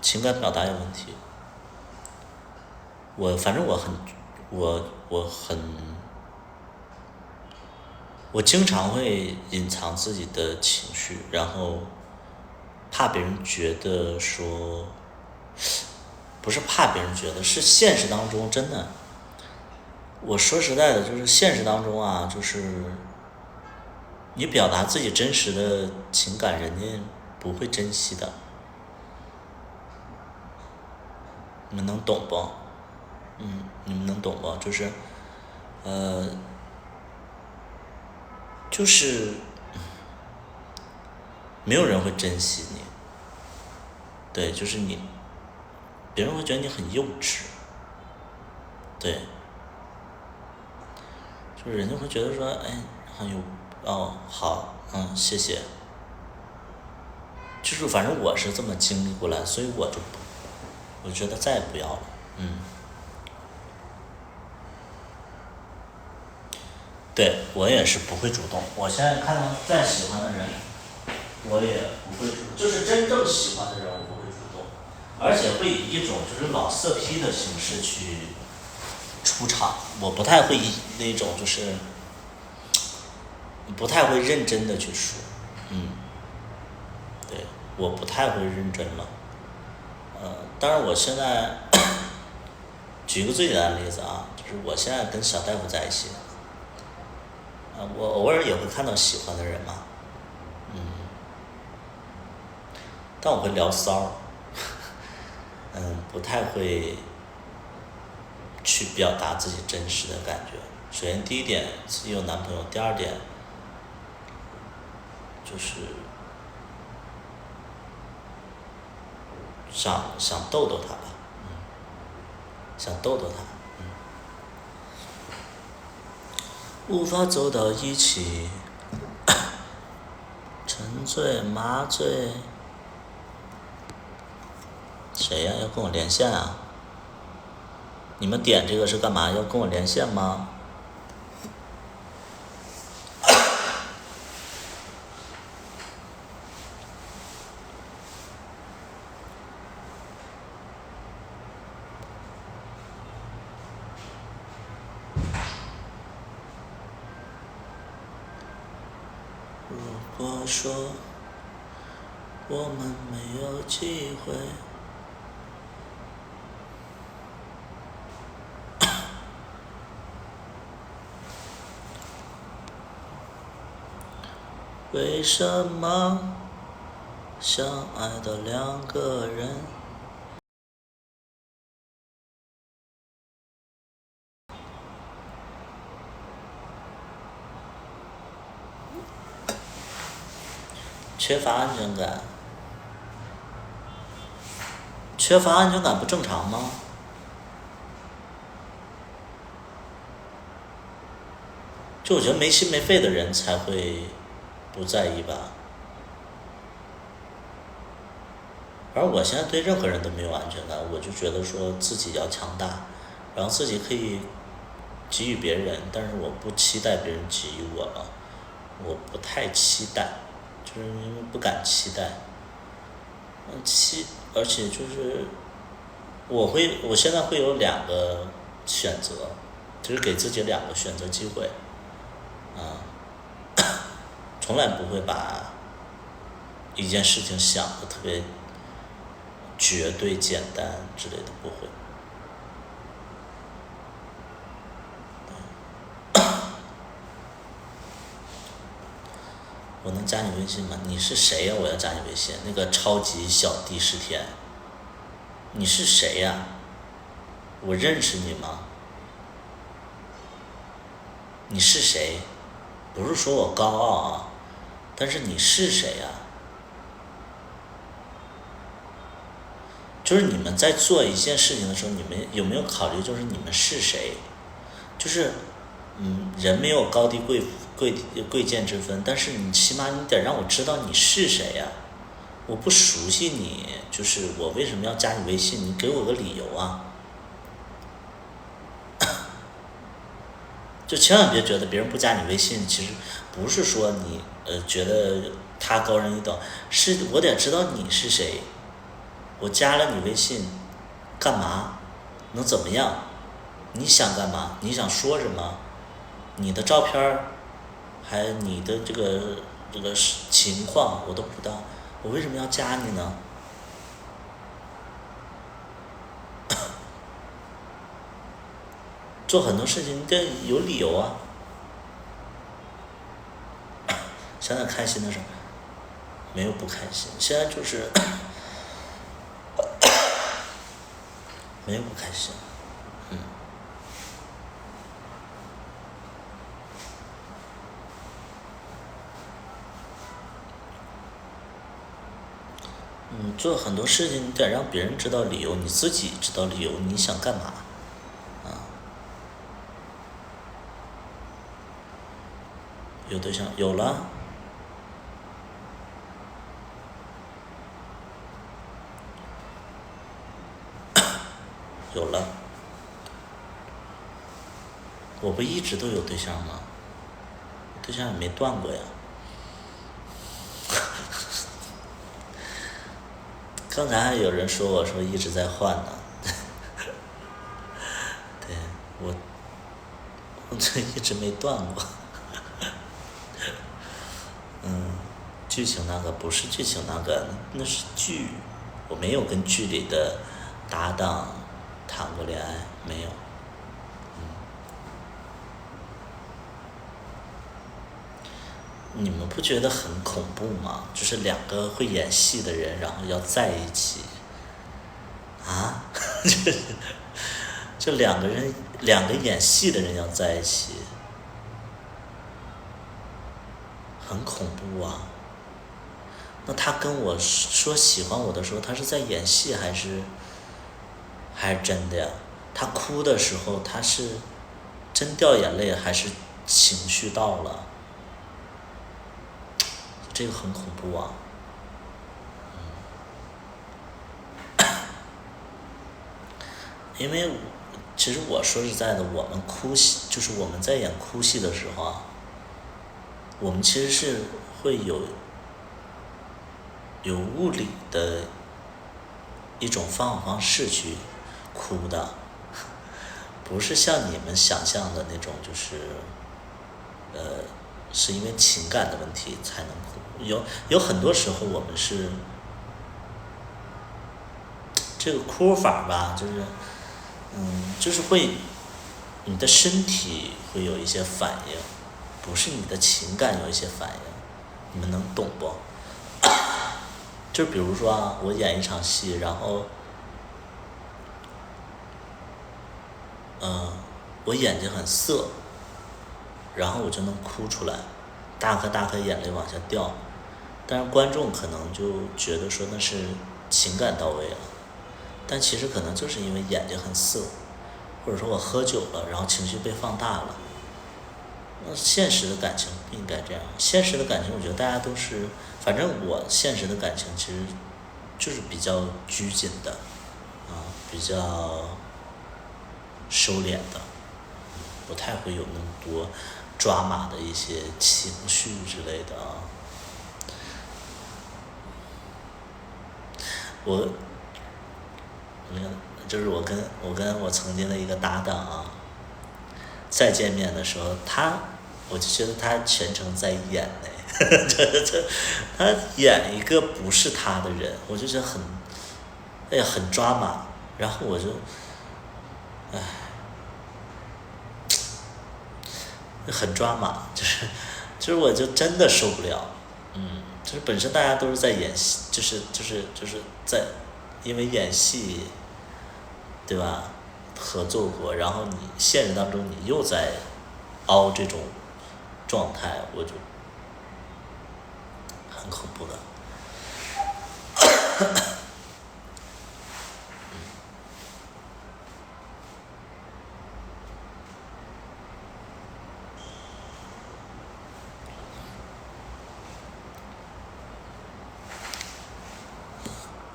情感表达有问题。反正我经常会隐藏自己的情绪，然后怕别人觉得说，不是怕别人觉得，是现实当中真的。我说实在的，就是现实当中啊，就是你表达自己真实的情感，人家不会珍惜的。你们能懂不？你们能懂不？就是没有人会珍惜你。对，就是你，别人会觉得你很幼稚。对，就是人家会觉得说，哎，很有，好，谢谢。就是反正我是这么经历过来，所以我觉得再也不要了。对，我也是不会主动。我现在看到再喜欢的人，我也不会主动，就是真正喜欢的人，我不会主动，而且会以一种就是老色批的形式去出场。我不太会以那种就是不太会认真的去说，对，我不太会认真了。当然我现在举一个最简单的例子啊，就是我现在跟小大夫在一起，我偶尔也会看到喜欢的人嘛，但我会聊骚，不太会去表达自己真实的感觉。首先第一点自己有男朋友，第二点就是想逗逗他吧，想逗逗他，无法走到一起，沉醉麻醉。谁呀？要跟我连线啊？你们点这个是干嘛？要跟我连线吗？如果说我们没有机会。为什么相爱的两个人缺乏安全感？缺乏安全感不正常吗？就我觉得没心没肺的人才会不在意吧。而我现在对任何人都没有安全感，我就觉得说自己要强大，然后自己可以给予别人，但是我不期待别人给予我了，我不太期待，就是因为不敢期待。而且就是我现在会有两个选择，就是给自己两个选择机会，从来不会把一件事情想的特别绝对简单之类的，不会。我能加你微信吗？你是谁呀？我要加你微信。那个超级小弟是天，你是谁呀？我认识你吗？你是谁？不是说我高傲啊，但是你是谁呀？就是你们在做一件事情的时候，你们有没有考虑，就是你们是谁？就是，人没有高低贵贱之分，但是你起码你得让我知道你是谁呀。我不熟悉你，就是我为什么要加你微信？你给我个理由啊！就千万别觉得别人不加你微信，其实不是说你觉得他高人一等，是我得知道你是谁。我加了你微信，干嘛？能怎么样？你想干嘛？你想说什么？你的照片儿，还有你的这个情况我都不知道，我为什么要加你呢？做很多事情你得有理由啊。想想开心的事，没有不开心，现在就是没有不开心。做很多事情你得让别人知道理由，你自己知道理由，你想干嘛？有对象有了，有了，我不一直都有对象吗？对象也没断过呀。刚才还有人说我说一直在换呢，对我这一直没断过。剧情那个不是剧情那个，那是剧，我没有跟剧里的搭档谈过恋爱，没有。你们不觉得很恐怖吗？就是两个会演戏的人，然后要在一起，啊，就两个演戏的人要在一起，很恐怖啊。那他跟我说喜欢我的时候，他是在演戏还是真的呀？他哭的时候，他是真掉眼泪，还是情绪到了？这个很恐怖啊。因为其实我说实在的，我们哭戏就是我们在演哭戏的时候啊，我们其实是会有物理的一种方式去哭的，不是像你们想象的那种，就是是因为情感的问题才能哭。有很多时候我们是这个哭法吧，就是就是会你的身体会有一些反应，不是你的情感有一些反应，你们能懂不？就比如说啊，我演一场戏，然后我眼睛很涩，然后我就能哭出来，大颗大颗眼泪往下掉，但是观众可能就觉得说那是情感到位了，但其实可能就是因为眼睛很涩，或者说我喝酒了，然后情绪被放大了。那现实的感情不应该这样，现实的感情我觉得大家都是，反正我现实的感情其实就是比较拘谨的，比较收敛的，不太会有那么多抓马的一些情绪之类的啊。我就是我跟我曾经的一个搭档啊，再见面的时候，我就觉得他全程在演呢，他演一个不是他的人，我就觉得很抓马，然后我就，很抓马，就是我就真的受不了，就是本身大家都是在演戏，就是在，因为演戏，对吧？合作过，然后你现实当中你又在凹这种状态，我就很恐怖的。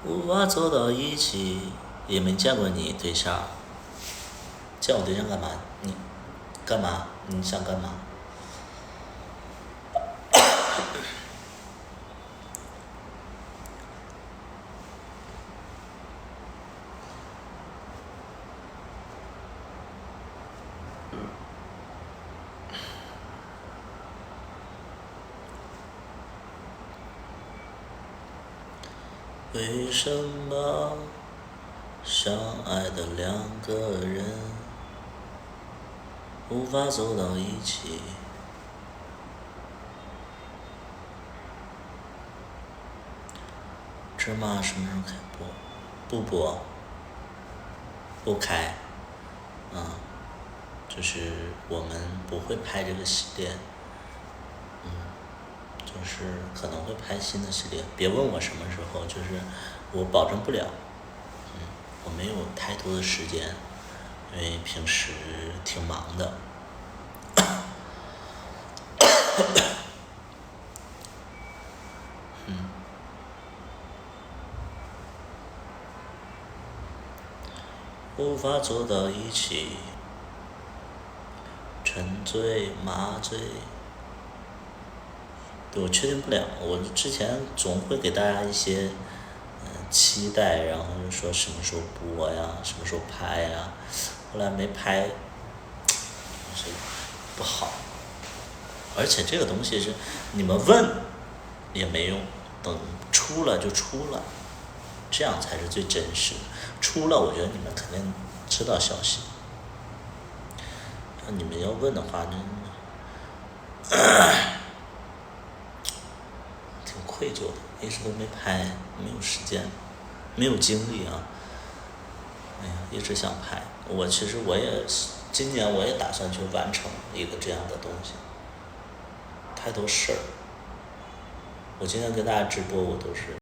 无法走到一起，也没见过你对象，见我对象干嘛？你干嘛？你想干嘛？为什么相爱的两个人无法走到一起？芝麻什么时候开播？不播，不开，就是我们不会拍这个系列，就是可能会拍新的系列，别问我什么时候，就是我保证不了，我没有太多的时间，因为平时挺忙的。无法走到一起，沉醉麻醉。对，我确定不了，我之前总会给大家一些期待，然后就说什么时候播呀，什么时候拍呀，后来没拍，不好。而且这个东西是你们问也没用，等出了就出了，这样才是最真实的。出了，我觉得你们肯定知道消息。那你们要问的话，挺愧疚的，一直都没拍，没有时间，没有精力啊。哎呀，一直想拍。其实今年我也打算去完成一个这样的东西。太多事儿，我今天跟大家直播，我都是